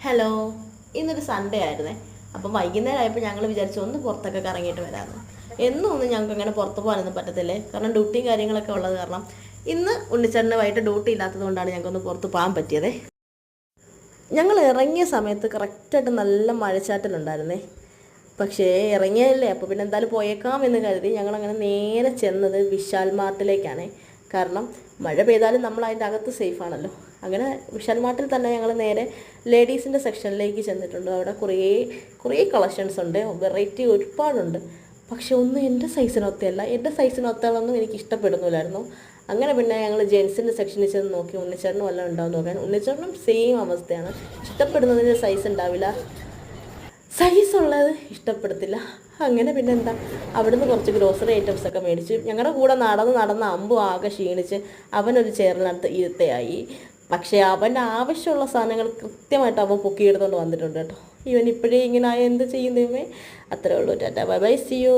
Hello, ഇന്നൊരു Sunday ആയിരുന്നേ. അപ്പം വൈകുന്നേരം ആയപ്പോൾ ഞങ്ങൾ വിചാരിച്ചു ഒന്ന് പുറത്തൊക്കെ കറങ്ങിയിട്ട് വരാമെന്ന്. എന്നും ഒന്നും ഞങ്ങൾക്ക് അങ്ങനെ പുറത്ത് പോകാനൊന്നും പറ്റത്തില്ലേ, കാരണം ഡ്യൂട്ടിയും കാര്യങ്ങളൊക്കെ ഉള്ളത് കാരണം. ഇന്ന് ഉണ്ണിച്ചേട്ടന് വൈകിട്ട് ഡ്യൂട്ടി ഇല്ലാത്തത് കൊണ്ടാണ് ഞങ്ങൾക്കൊന്ന് പുറത്ത് പോകാൻ പറ്റിയതേ. ഞങ്ങൾ ഇറങ്ങിയ സമയത്ത് കറക്റ്റായിട്ട് നല്ല മഴച്ചാറ്റലുണ്ടായിരുന്നേ. പക്ഷേ ഇറങ്ങിയല്ലേ, അപ്പോൾ പിന്നെ എന്തായാലും പോയേക്കാം എന്ന് കരുതി ഞങ്ങളങ്ങനെ നേരെ ചെന്നത് വിശാൽ മാർട്ടിലേക്കാണ്. കാരണം മഴ പെയ്താലും നമ്മൾ അതിൻ്റെ അകത്ത് സേഫാണല്ലോ. അങ്ങനെ വിശാൽ മാർട്ടിൽ തന്നെ ഞങ്ങൾ നേരെ ലേഡീസിൻ്റെ സെക്ഷനിലേക്ക് ചെന്നിട്ടുണ്ട്. അവിടെ കുറേ കളക്ഷൻസ് ഉണ്ട്, വെറൈറ്റി ഒരുപാടുണ്ട്. പക്ഷെ ഒന്നും എൻ്റെ സൈസിനൊത്തല്ല, എൻ്റെ സൈസിനൊത്തളൊന്നും എനിക്ക് ഇഷ്ടപ്പെടുന്നില്ലായിരുന്നു. അങ്ങനെ പിന്നെ ഞങ്ങൾ ജെൻസിൻ്റെ സെക്ഷനിൽ ചെന്ന് നോക്കി, ഉണ്ണിച്ചേട്ടനും എല്ലാം ഉണ്ടാവുമെന്ന് നോക്കാൻ. ഉണ്ണിച്ചേട്ടനും സെയിം അവസ്ഥയാണ്, ഇഷ്ടപ്പെടുന്നതിന് സൈസ് ഉണ്ടാവില്ല, സൈസുള്ളത് ഇഷ്ടപ്പെടത്തില്ല. അങ്ങനെ പിന്നെ എന്താ, അവിടുന്ന് കുറച്ച് ഗ്രോസറി ഐറ്റംസൊക്കെ മേടിച്ച് ഞങ്ങളുടെ കൂടെ നടന്ന് അമ്പു ആകെ ക്ഷീണിച്ച് അവനൊരു ചെയറിനകത്ത് ഇരുത്തയായി. പക്ഷേ അവൻ്റെ ആവശ്യമുള്ള സാധനങ്ങൾ കൃത്യമായിട്ട് അവൻ പൊക്കിയെടുത്തുകൊണ്ട് വന്നിട്ടുണ്ട് കേട്ടോ. ഇവൻ ഇപ്പോഴേ ഇങ്ങനെ ആയ എന്ത് ചെയ്യുന്നതുമേ. അത്രേ ഉള്ളൂ. Tata bye bye, see U.